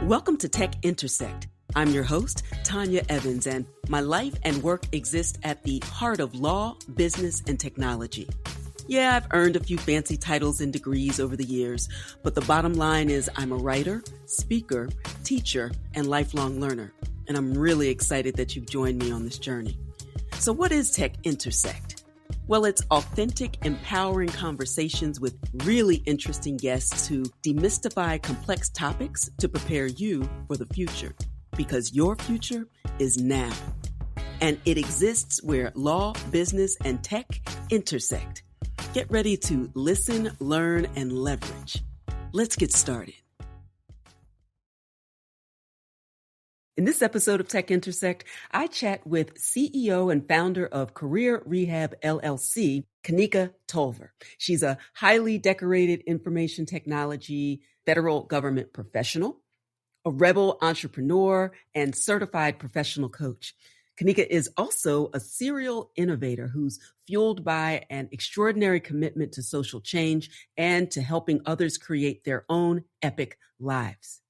Welcome to Tech Intersect. I'm your host, Tanya Evans, and my life and work exist at the heart of law, business, and technology. Yeah, I've earned a few fancy titles and degrees over the years, but the bottom line is I'm a writer, speaker, teacher, and lifelong learner, and I'm really excited that you've joined me on this journey. So what is Tech Intersect? Well, it's authentic, empowering conversations with really interesting guests who demystify complex topics to prepare you for the future. Because your future is now. And it exists where law, business, and tech intersect. Get ready to listen, learn, and leverage. Let's get started. In this episode of Tech Intersect, I chat with CEO and founder of Career Rehab, LLC, Kanika Tolver. She's a highly decorated information technology federal government professional, a rebel entrepreneur, and certified professional coach. Kanika is also a serial innovator who's fueled by an extraordinary commitment to social change and to helping others create their own epic lives.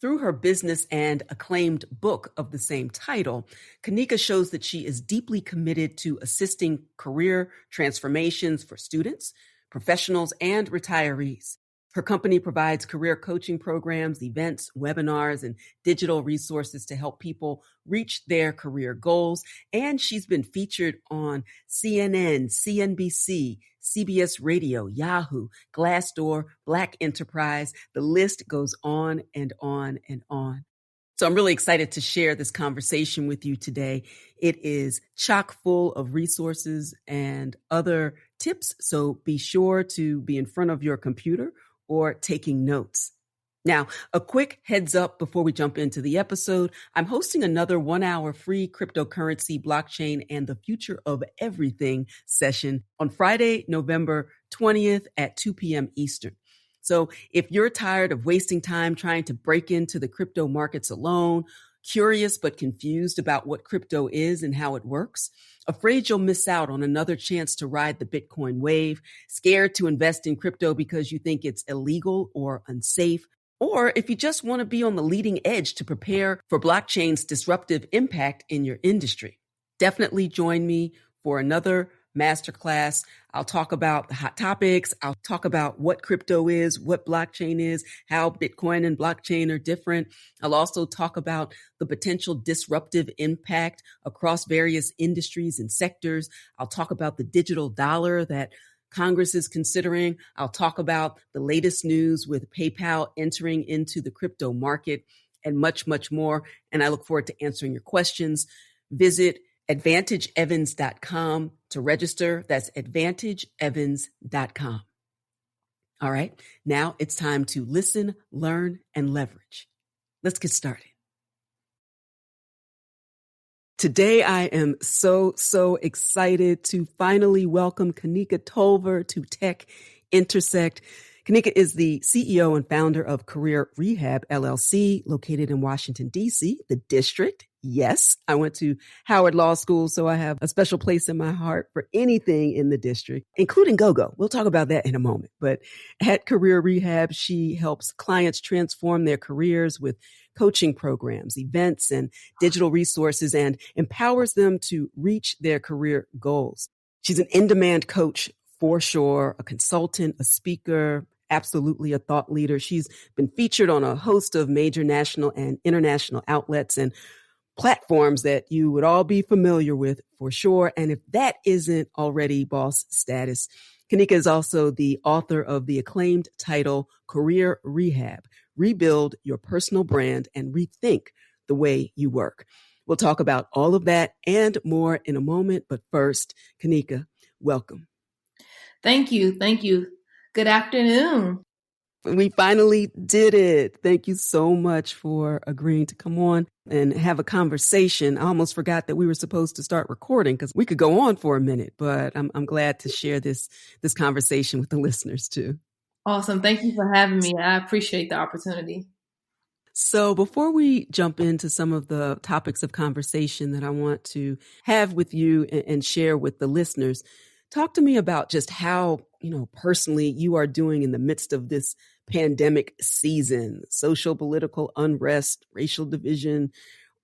Through her business and acclaimed book of the same title, Kanika shows that she is deeply committed to assisting career transformations for students, professionals, and retirees. Her company provides career coaching programs, events, webinars, and digital resources to help people reach their career goals. And she's been featured on CNN, CNBC, CBS Radio, Yahoo, Glassdoor, Black Enterprise. The list goes on and on and on. So I'm really excited to share this conversation with you today. It is chock full of resources and other tips. So be sure to be in front of your computer or taking notes. Now, a quick heads up before we jump into the episode. I'm hosting another 1-hour free cryptocurrency, blockchain, and the future of everything session on Friday, November 20th at 2 p.m. Eastern. So if you're tired of wasting time trying to break into the crypto markets alone, curious but confused about what crypto is and how it works, afraid you'll miss out on another chance to ride the Bitcoin wave, scared to invest in crypto because you think it's illegal or unsafe, or if you just want to be on the leading edge to prepare for blockchain's disruptive impact in your industry, definitely join me for another masterclass. I'll talk about the hot topics. I'll talk about what crypto is, what blockchain is, how Bitcoin and blockchain are different. I'll also talk about the potential disruptive impact across various industries and sectors. I'll talk about the digital dollar that Congress is considering. I'll talk about the latest news with PayPal entering into the crypto market and much, much more. And I look forward to answering your questions. Visit advantageevans.com to register. That's advantageevans.com. All right, now it's time to listen, learn, and leverage. Let's get started. Today, I am so excited to finally welcome Kanika Tolver to Tech Intersect. Kanika is the CEO and founder of Career Rehab, LLC, located in Washington, D.C., the district. Yes, I went to Howard Law School, so I have a special place in my heart for anything in the district, including go-go. We'll talk about that in a moment. But at Career Rehab, she helps clients transform their careers with coaching programs, events, and digital resources, and empowers them to reach their career goals. She's an in-demand coach for sure, a consultant, a speaker, absolutely a thought leader. She's been featured on a host of major national and international outlets and platforms that you would all be familiar with for sure. And if that isn't already boss status, Kanika is also the author of the acclaimed title, Career Rehab, Rebuild Your Personal Brand and Rethink the Way You Work. We'll talk about all of that and more in a moment. But first, Kanika, welcome. Thank you. Good afternoon. We finally did it. Thank you so much for agreeing to come on and have a conversation. I almost forgot that we were supposed to start recording because we could go on for a minute, but I'm glad to share this conversation with the listeners too. Awesome. Thank you for having me. I appreciate the opportunity. So before we jump into some of the topics of conversation that I want to have with you and share with the listeners, talk to me about just how, personally you are doing in the midst of this pandemic season, social, political unrest, racial division,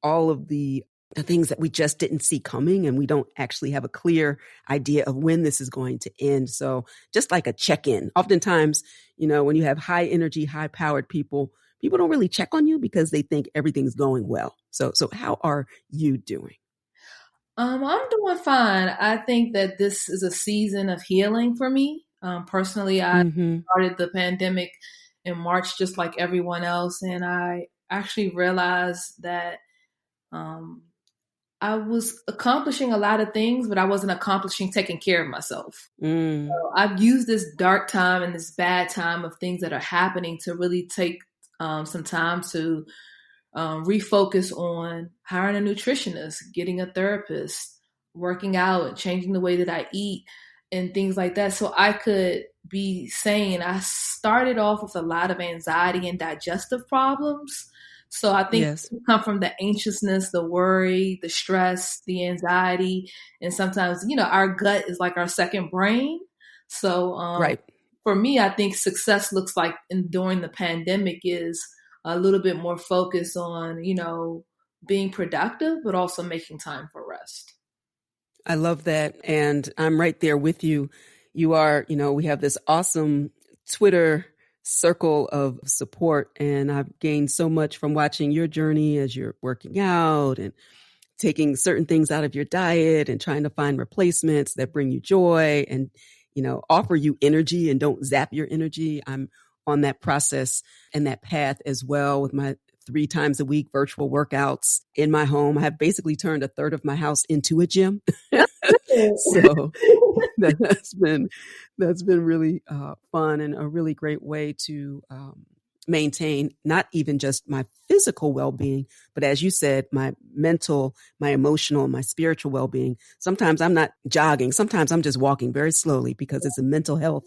all of the things that we just didn't see coming, and we don't actually have a clear idea of when this is going to end. So just like a check-in, oftentimes, when you have high energy, high powered people don't really check on you because they think everything's going well. So how are you doing? I'm doing fine. I think that this is a season of healing for me. Personally, I started the pandemic in March, just like everyone else. And I actually realized that I was accomplishing a lot of things, but I wasn't accomplishing taking care of myself. So I've used this dark time and this bad time of things that are happening to really take some time to refocus on hiring a nutritionist, getting a therapist, working out, changing the way that I eat and things like that. So I could be sane. I started off with a lot of anxiety and digestive problems. So I think it come from the anxiousness, the worry, the stress, the anxiety. And sometimes, our gut is like our second brain. So for me, I think success looks like during the pandemic is a little bit more focus on, being productive, but also making time for rest. I love that. And I'm right there with you. You are, we have this awesome Twitter circle of support, and I've gained so much from watching your journey as you're working out and taking certain things out of your diet and trying to find replacements that bring you joy and, offer you energy and don't zap your energy. I'm on that process and that path as well with my 3 times a week virtual workouts in my home. I have basically turned a third of my house into a gym. So that's been really fun and a really great way to maintain not even just my physical well-being, but as you said, my mental, my emotional, my spiritual well-being. Sometimes I'm not jogging. Sometimes I'm just walking very slowly because it's a mental health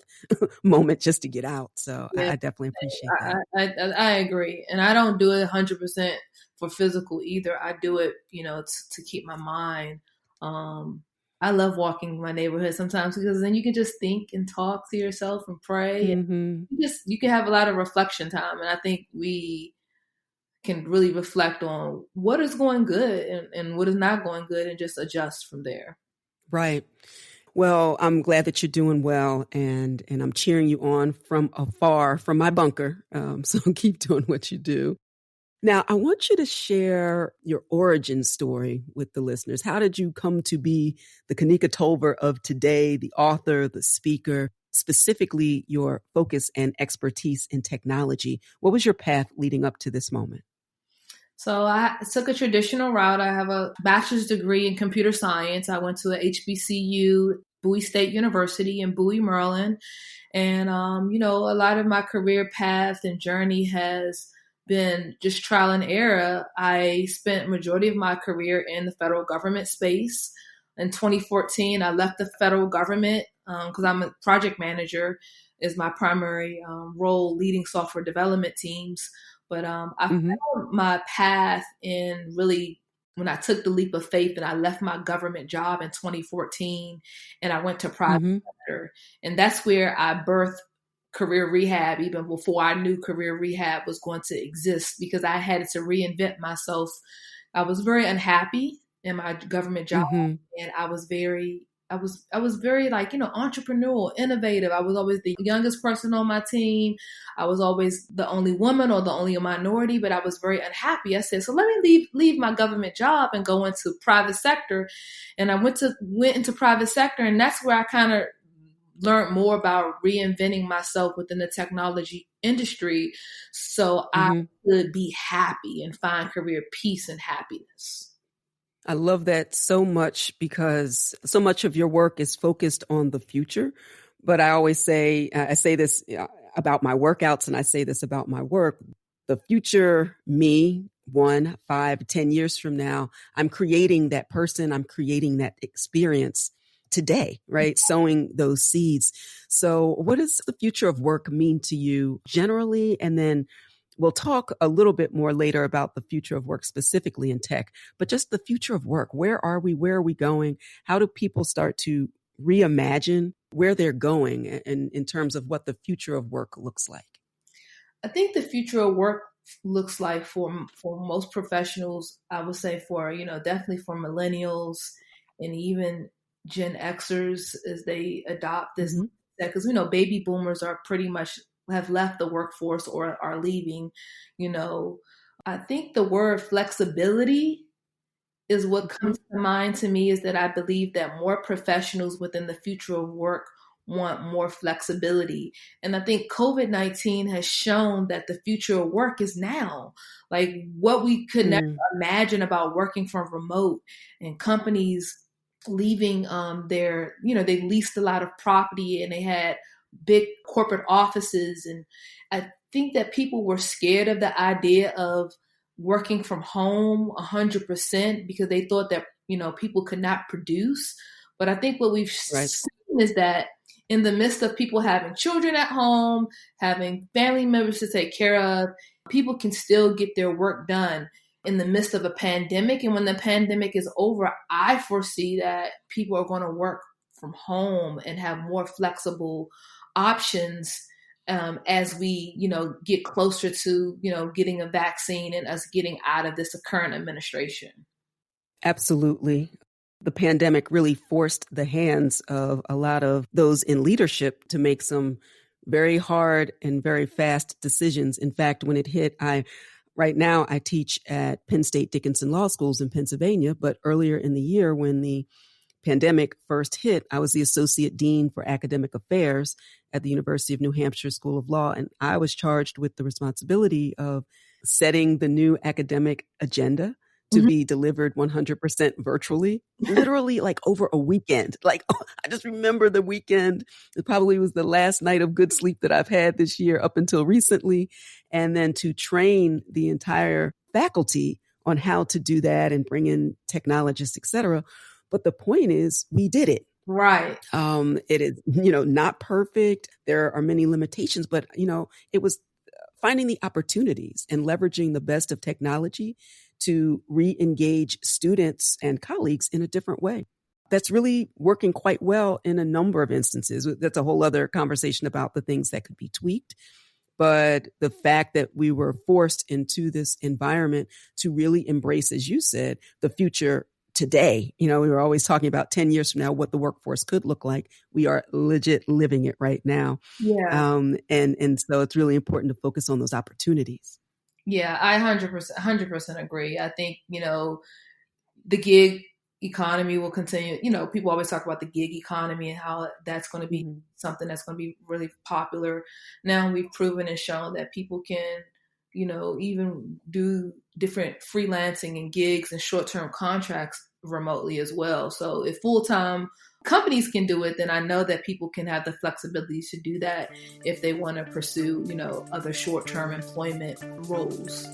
moment just to get out. So I definitely appreciate that. I agree. And I don't do it 100% for physical either. I do it, to keep my mind. I love walking in my neighborhood sometimes because then you can just think and talk to yourself and pray. And you can have a lot of reflection time. And I think we can really reflect on what is going good and what is not going good and just adjust from there. Right. Well, I'm glad that you're doing well, and I'm cheering you on from afar, from my bunker. So keep doing what you do. Now, I want you to share your origin story with the listeners. How did you come to be the Kanika Tolver of today, the author, the speaker, specifically your focus and expertise in technology? What was your path leading up to this moment? So I took a traditional route. I have a bachelor's degree in computer science. I went to a HBCU, Bowie State University in Bowie, Maryland. And, a lot of my career path and journey has been just trial and error. I spent majority of my career in the federal government space. In 2014, I left the federal government because I'm a project manager is my primary role, leading software development teams. But I found my path in really when I took the leap of faith and I left my government job in 2014 and I went to private sector. And that's where I birthed Career Rehab even before I knew Career Rehab was going to exist because I had to reinvent myself. I was very unhappy in my government job and I was very like, entrepreneurial, innovative. I was always the youngest person on my team. I was always the only woman or the only minority, but I was very unhappy. I said, so let me leave my government job and go into private sector. And I went into private sector, and that's where I kind of learned more about reinventing myself within the technology industry so I could be happy and find career peace and happiness. I love that so much because so much of your work is focused on the future. But I always say, I say this about my workouts and I say this about my work. The future me, 1, 5, 10 years from now, I'm creating that person. I'm creating that experience today, right? Sowing those seeds. So what does the future of work mean to you generally? And then we'll talk a little bit more later about the future of work specifically in tech, but just the future of work. Where are we? Where are we going? How do people start to reimagine where they're going in terms of what the future of work looks like? I think the future of work looks like for most professionals, I would say for, definitely for millennials and even Gen Xers as they adopt this, Mhm. because, baby boomers are pretty much have left the workforce or are leaving, you know. I think the word flexibility is what Mhm. comes to mind to me, is that I believe that more professionals within the future of work want more flexibility. And I think COVID-19 has shown that the future of work is now. Like what we could never Mm. imagine about working from remote and companies leaving they leased a lot of property and they had big corporate offices. And I think that people were scared of the idea of working from home 100% because they thought that, people could not produce. But I think what we've Right. seen is that in the midst of people having children at home, having family members to take care of, people can still get their work done in the midst of a pandemic. And when the pandemic is over, I foresee that people are going to work from home and have more flexible options as we, get closer to, getting a vaccine and us getting out of this current administration. Absolutely. The pandemic really forced the hands of a lot of those in leadership to make some very hard and very fast decisions. In fact, when it hit, right now I teach at Penn State Dickinson Law Schools in Pennsylvania, but earlier in the year when the pandemic first hit, I was the Associate Dean for Academic Affairs at the University of New Hampshire School of Law, and I was charged with the responsibility of setting the new academic agenda to be delivered 100% virtually, literally like over a weekend. Like, I just remember the weekend. It probably was the last night of good sleep that I've had this year up until recently. And then to train the entire faculty on how to do that and bring in technologists, et cetera. But the point is, we did it. Right. It is, not perfect. There are many limitations, but, it was finding the opportunities and leveraging the best of technology to re-engage students and colleagues in a different way. That's really working quite well in a number of instances. That's a whole other conversation about the things that could be tweaked. But the fact that we were forced into this environment to really embrace, as you said, the future today. We were always talking about 10 years from now, what the workforce could look like. We are legit living it right now. Yeah. And so it's really important to focus on those opportunities. Yeah, I 100% agree. I think, the gig economy will continue. People always talk about the gig economy and how that's going to be something that's going to be really popular. Now we've proven and shown that people can, even do different freelancing and gigs and short-term contracts remotely as well. So if full-time companies can do it, then I know that people can have the flexibility to do that if they want to pursue, other short-term employment roles.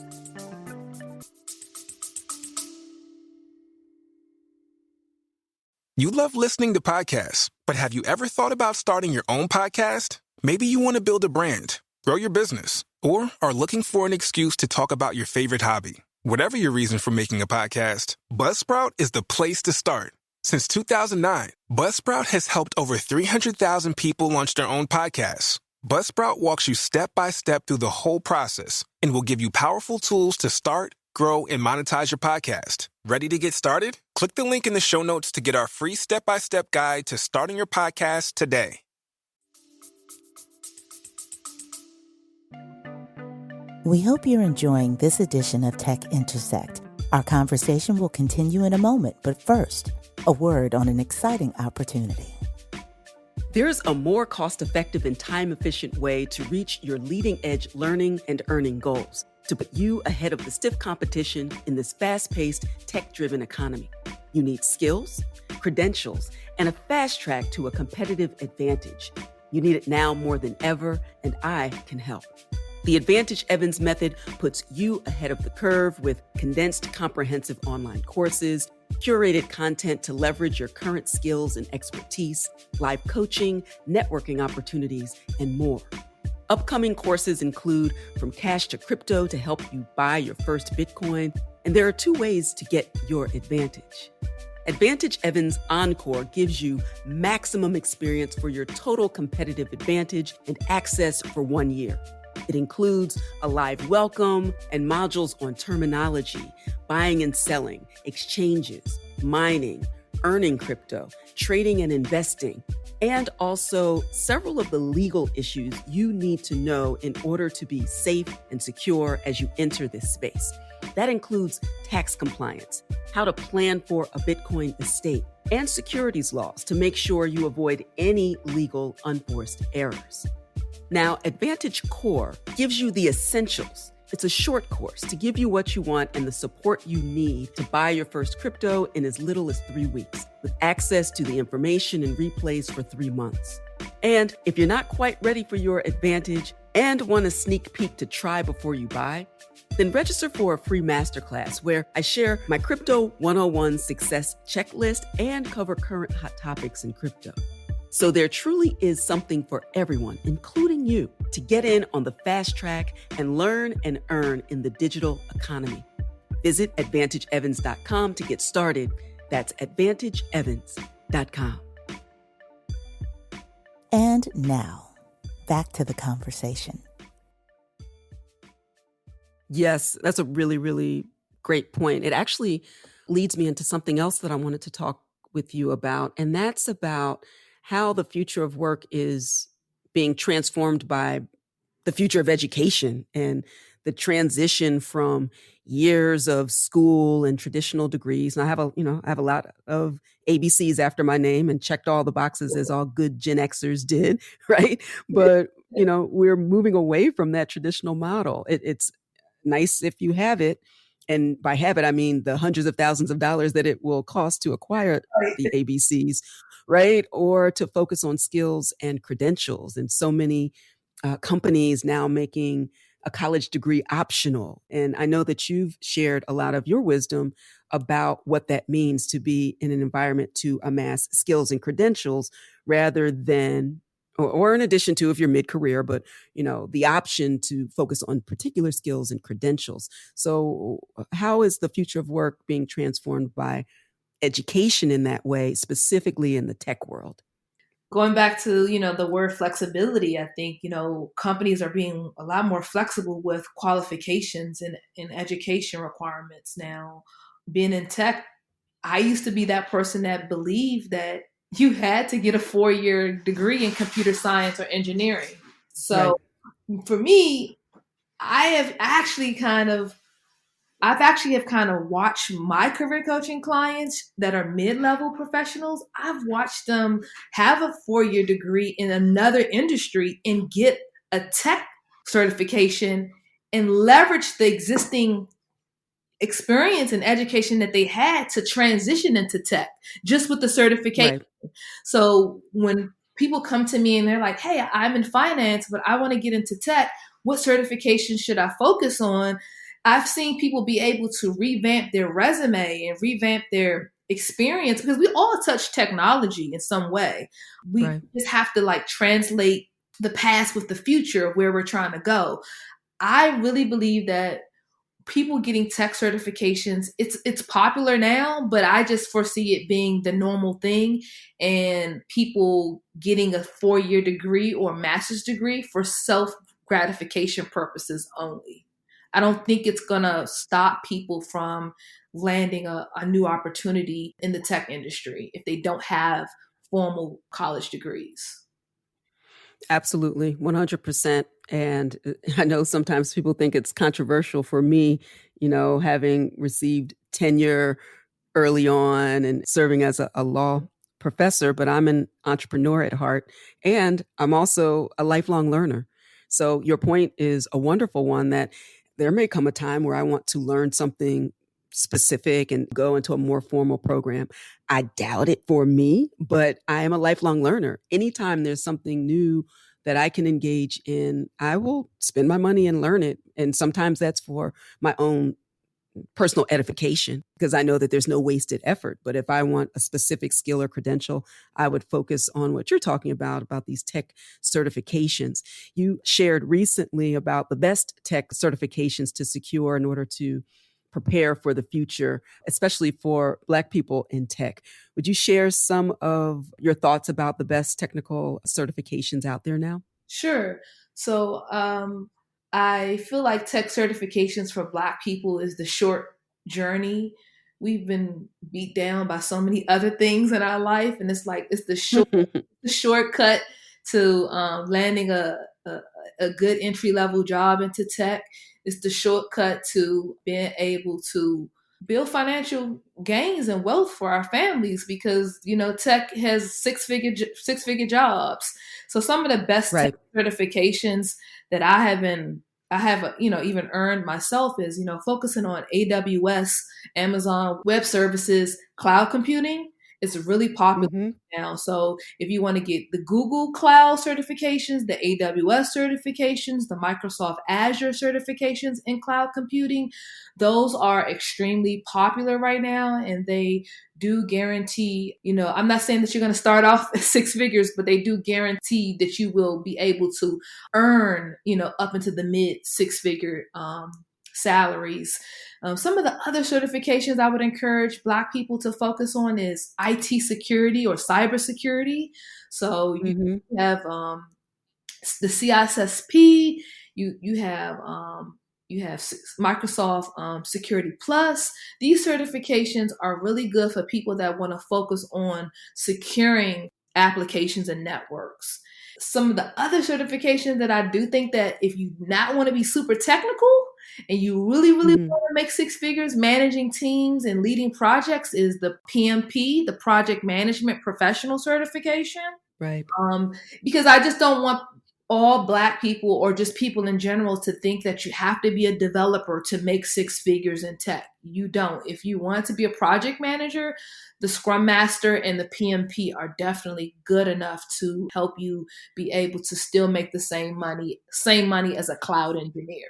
You love listening to podcasts, but have you ever thought about starting your own podcast? Maybe you want to build a brand, grow your business, or are looking for an excuse to talk about your favorite hobby. Whatever your reason for making a podcast, Buzzsprout is the place to start. Since 2009, Buzzsprout has helped over 300,000 people launch their own podcasts. Buzzsprout walks you step by step through the whole process and will give you powerful tools to start, grow, and monetize your podcast. Ready to get started? Click the link in the show notes to get our free step-by-step guide to starting your podcast today. We hope you're enjoying this edition of Tech Intersect. Our conversation will continue in a moment, but first, a word on an exciting opportunity. There's a more cost-effective and time-efficient way to reach your leading-edge learning and earning goals, to put you ahead of the stiff competition in this fast-paced, tech-driven economy. You need skills, credentials, and a fast track to a competitive advantage. You need it now more than ever, and I can help. The Advantage Evans method puts you ahead of the curve with condensed, comprehensive online courses, curated content to leverage your current skills and expertise, live coaching, networking opportunities, and more. Upcoming courses include From Cash to Crypto to help you buy your first Bitcoin, and there are 2 ways to get your advantage. Advantage Evans Encore gives you maximum experience for your total competitive advantage and access for 1 year. It includes a live welcome and modules on terminology, buying and selling, exchanges, mining, earning crypto, trading and investing, and also several of the legal issues you need to know in order to be safe and secure as you enter this space. That includes tax compliance, how to plan for a Bitcoin estate, and securities laws to make sure you avoid any legal unforced errors. Now, Advantage Core gives you the essentials. It's a short course to give you what you want and the support you need to buy your first crypto in as little as 3 weeks, with access to the information and replays for 3 months. And if you're not quite ready for your Advantage and want a sneak peek to try before you buy, then register for a free masterclass where I share my Crypto 101 success checklist and cover current hot topics in crypto. So there truly is something for everyone, including you, to get in on the fast track and learn and earn in the digital economy. Visit AdvantageEvans.com to get started. That's AdvantageEvans.com. And now, back to the conversation. Yes, that's a really, really great point. It actually leads me into something else that I wanted to talk with you about, and that's about how the future of work is being transformed by the future of education and the transition from years of school and traditional degrees. And I have a lot of ABCs after my name and checked all the boxes as all good Gen Xers did, right? But, we're moving away from that traditional model. It's nice if you have it. And by have it, I mean the hundreds of thousands of dollars that it will cost to acquire the ABCs, right? Or to focus on skills and credentials. And so many companies now making a college degree optional. And I know that you've shared a lot of your wisdom about what that means to be in an environment to amass skills and credentials rather than or in addition to if you're mid-career, but the option to focus on particular skills and credentials. So how is the future of work being transformed by education in that way, specifically in the tech world? Going back to, the word flexibility, I think, companies are being a lot more flexible with qualifications and education requirements now. Being in tech, I used to be that person that believed that you had to get a 4-year degree in computer science or engineering. So For me, I've actually kind of watched my career coaching clients that are mid-level professionals. I've watched them have a 4-year degree in another industry and get a tech certification and leverage the existing experience and education that they had to transition into tech just with the certification. Right. So when people come to me and they're like, hey, I'm in finance, but I want to get into tech, what certification should I focus on? I've seen people be able to revamp their resume and revamp their experience because we all touch technology in some way. We just have to translate the past with the future of where we're trying to go. I really believe that people getting tech certifications, it's popular now, but I just foresee it being the normal thing and people getting a 4-year degree or master's degree for self-gratification purposes only. I don't think it's going to stop people from landing a new opportunity in the tech industry if they don't have formal college degrees. Absolutely, 100%. And I know sometimes people think it's controversial for me, having received tenure early on and serving as a law professor, but I'm an entrepreneur at heart, and I'm also a lifelong learner. So your point is a wonderful one, that there may come a time where I want to learn something specific and go into a more formal program. I doubt it for me, but I am a lifelong learner. Anytime there's something new that I can engage in, I will spend my money and learn it. And sometimes that's for my own personal edification, because I know that there's no wasted effort. But if I want a specific skill or credential, I would focus on what you're talking about these tech certifications. You shared recently about the best tech certifications to secure in order to prepare for the future, especially for Black people in tech. Would you share some of your thoughts about the best technical certifications out there now? Sure. So I feel like tech certifications for Black people is the short journey. We've been beat down by so many other things in our life, and it's like it's the shortcut to landing a good entry level job into tech. It's the shortcut to being able to build financial gains and wealth for our families, because tech has six figure jobs. So some of the best tech certifications that I have even earned myself is focusing on AWS, Amazon Web Services, cloud computing. It's really popular now. So if you want to get the Google Cloud certifications, the AWS certifications, the Microsoft Azure certifications in cloud computing, those are extremely popular right now. And they do guarantee, I'm not saying that you're going to start off at six figures, but they do guarantee that you will be able to earn, up into the mid six figure salaries. Some of the other certifications I would encourage Black people to focus on is IT security or cybersecurity. So you have the CISSP, you have Microsoft Security Plus. These certifications are really good for people that want to focus on securing applications and networks. Some of the other certifications that I do think that if you not want to be super technical and you really want to make six figures managing teams and leading projects is the PMP, the Project Management Professional Certification. Right. Because I just don't want all Black people or just people in general to think that you have to be a developer to make six figures in tech. You don't. If you want to be a project manager, the Scrum Master and the PMP are definitely good enough to help you be able to still make the same money as a cloud engineer.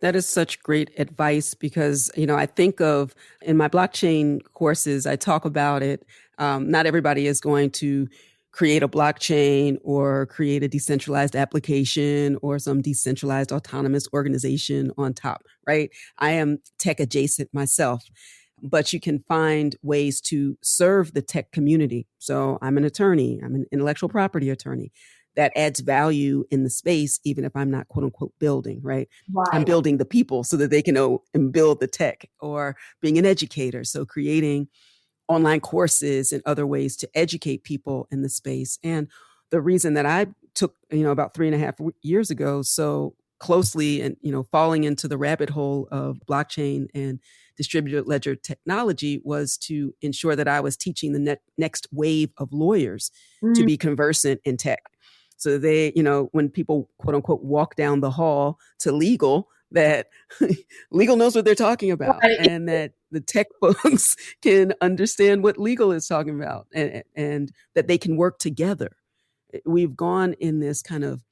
That is such great advice because, I think of in my blockchain courses, I talk about it. Not everybody is going to create a blockchain or create a decentralized application or some decentralized autonomous organization on top, right? I am tech adjacent myself, but you can find ways to serve the tech community. So I'm an attorney, I'm an intellectual property attorney. That adds value in the space, even if I'm not quote unquote building, right? I'm building the people so that they can know and build the tech, or being an educator. So creating online courses and other ways to educate people in the space. And the reason that I took, about 3.5 years ago, so closely and, falling into the rabbit hole of blockchain and distributed ledger technology was to ensure that I was teaching the next wave of lawyers to be conversant in tech. So they, when people quote unquote walk down the hall to legal, that legal knows what they're talking about, and that the tech folks can understand what legal is talking about, and that they can work together. We've gone in this kind of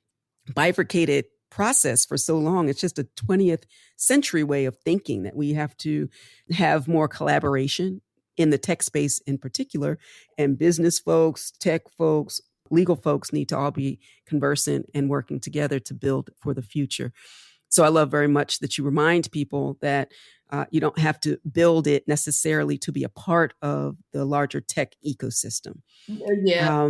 bifurcated process for so long. It's just a 20th century way of thinking that we have to have more collaboration in the tech space in particular, and business folks, tech folks, legal folks need to all be conversant and working together to build for the future. So I love very much that you remind people that you don't have to build it necessarily to be a part of the larger tech ecosystem. Yeah,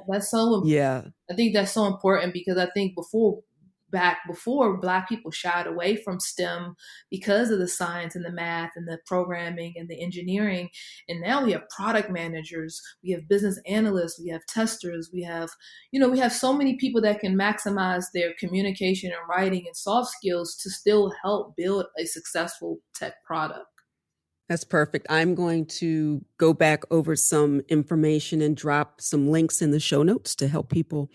that's so. Yeah, I think that's so important because I think before Black people shied away from STEM because of the science and the math and the programming and the engineering. And now we have product managers, we have business analysts, we have testers, we have so many people that can maximize their communication and writing and soft skills to still help build a successful tech product. That's perfect. I'm going to go back over some information and drop some links in the show notes to help people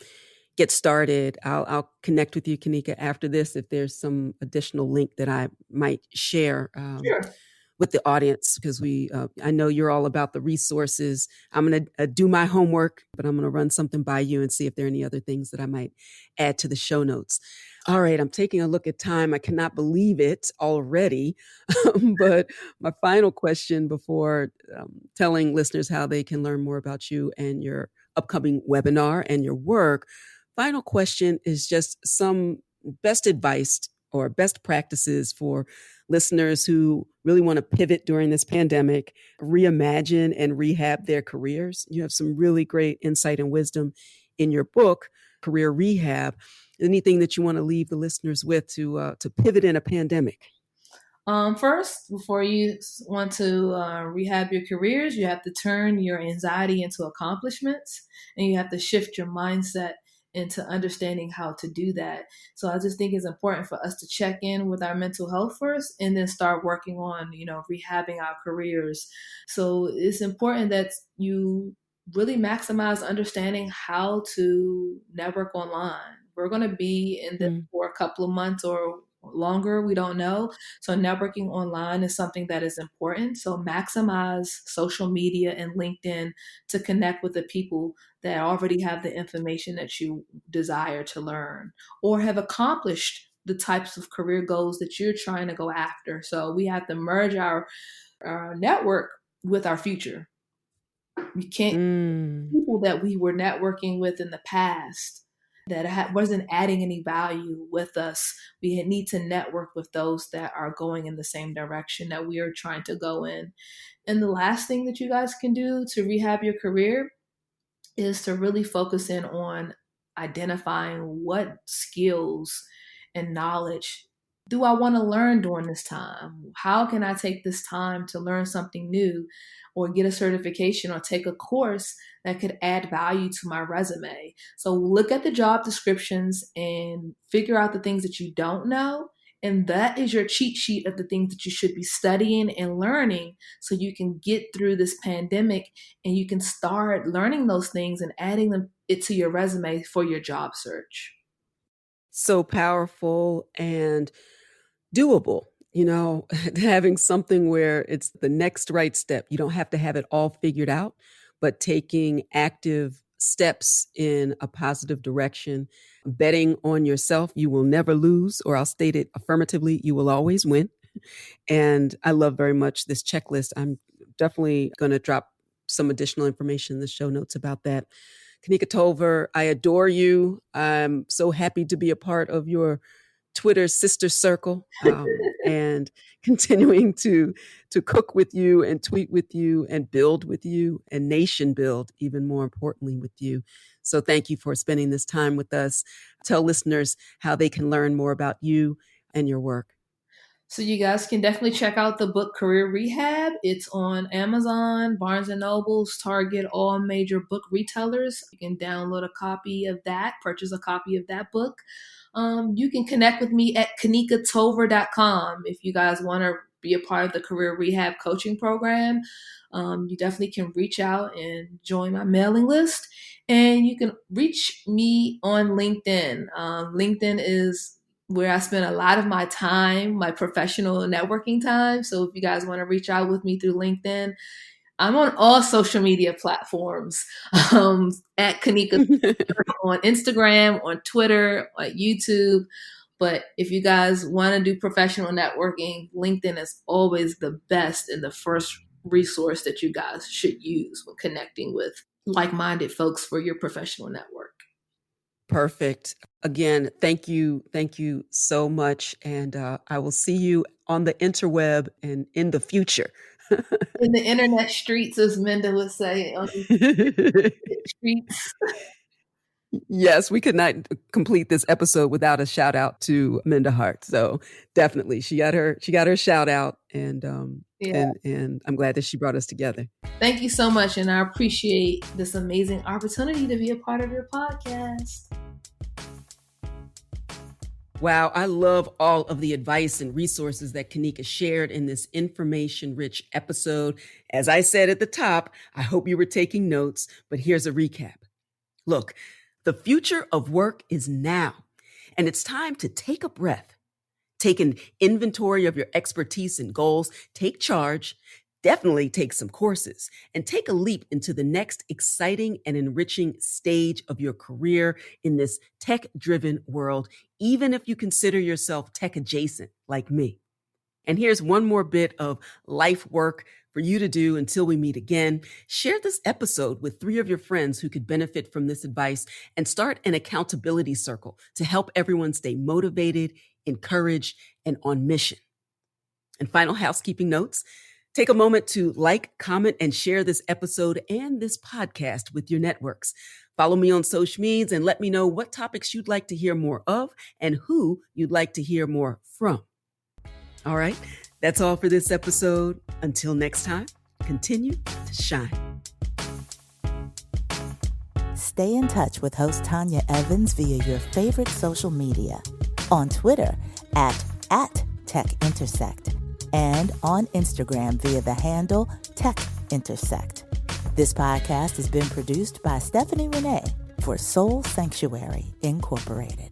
get started. I'll connect with you, Kanika, after this if there's some additional link that I might share with the audience, because I know you're all about the resources. I'm going to do my homework, but I'm going to run something by you and see if there are any other things that I might add to the show notes. All right, I'm taking a look at time. I cannot believe it already. But my final question before telling listeners how they can learn more about you and your upcoming webinar and your work, final question is just some best advice or best practices for listeners who really want to pivot during this pandemic, reimagine and rehab their careers. You have some really great insight and wisdom in your book, Career Rehab. anything that you want to leave the listeners with to pivot in a pandemic? First, before you want to rehab your careers, you have to turn your anxiety into accomplishments, and you have to shift your mindset into understanding how to do that. So I just think it's important for us to check in with our mental health first, and then start working on, rehabbing our careers. So it's important that you really maximize understanding how to network online. We're going to be in this for a couple of months or longer. We don't know. So networking online is something that is important. So maximize social media and LinkedIn to connect with the people that already have the information that you desire to learn or have accomplished the types of career goals that you're trying to go after. So we have to merge our network with our future. We can't people that we were networking with in the past that wasn't adding any value with us. We need to network with those that are going in the same direction that we are trying to go in. And the last thing that you guys can do to rehab your career is to really focus in on identifying what skills and knowledge do I want to learn during this time? How can I take this time to learn something new or get a certification or take a course that could add value to my resume? So look at the job descriptions and figure out the things that you don't know. And that is your cheat sheet of the things that you should be studying and learning so you can get through this pandemic and you can start learning those things and adding it to your resume for your job search. So powerful and doable, having something where it's the next right step. You don't have to have it all figured out, but taking active steps in a positive direction, betting on yourself. You will never lose, or I'll state it affirmatively, you will always win. And I love very much this checklist. I'm definitely going to drop some additional information in the show notes about that. Kanika Tolver, I adore you. I'm so happy to be a part of your Twitter sister circle and continuing to cook with you and tweet with you and build with you and nation build, even more importantly, with you. So thank you for spending this time with us. Tell listeners how they can learn more about you and your work. So you guys can definitely check out the book Career Rehab. It's on Amazon, Barnes & Nobles, Target, all major book retailers. You can download a copy of that, purchase a copy of that book. You can connect with me at kanikatolver.com if you guys want to be a part of the Career Rehab coaching program. You definitely can reach out and join my mailing list. And you can reach me on LinkedIn. LinkedIn is where I spend a lot of my time, my professional networking time. So if you guys want to reach out with me through LinkedIn, I'm on all social media platforms at Kanika on Instagram, on Twitter, on YouTube. But if you guys want to do professional networking, LinkedIn is always the best and the first resource that you guys should use when connecting with like-minded folks for your professional network. Perfect. Again, thank you. Thank you so much. And I will see you on the interweb and in the future. In the internet streets, as Minda would say, on the streets. Yes, we could not complete this episode without a shout out to Minda Hart. So definitely, she got her shout out, and and I'm glad that she brought us together. Thank you so much, and I appreciate this amazing opportunity to be a part of your podcast. Wow, I love all of the advice and resources that Kanika shared in this information-rich episode. As I said at the top, I hope you were taking notes, but here's a recap. Look, the future of work is now, and it's time to take a breath. Take an inventory of your expertise and goals, take charge, definitely take some courses, and take a leap into the next exciting and enriching stage of your career in this tech-driven world, even if you consider yourself tech-adjacent like me. And here's one more bit of life work for you to do until we meet again. Share this episode with 3 of your friends who could benefit from this advice and start an accountability circle to help everyone stay motivated, encouraged, and on mission. And final housekeeping notes. Take a moment to like, comment, and share this episode and this podcast with your networks. Follow me on social medias and let me know what topics you'd like to hear more of and who you'd like to hear more from. All right, that's all for this episode. Until next time, continue to shine. Stay in touch with host Tanya Evans via your favorite social media. On Twitter at Tech Intersect and on Instagram via the handle Tech Intersect. This podcast has been produced by Stephanie Renee for Soul Sanctuary Incorporated.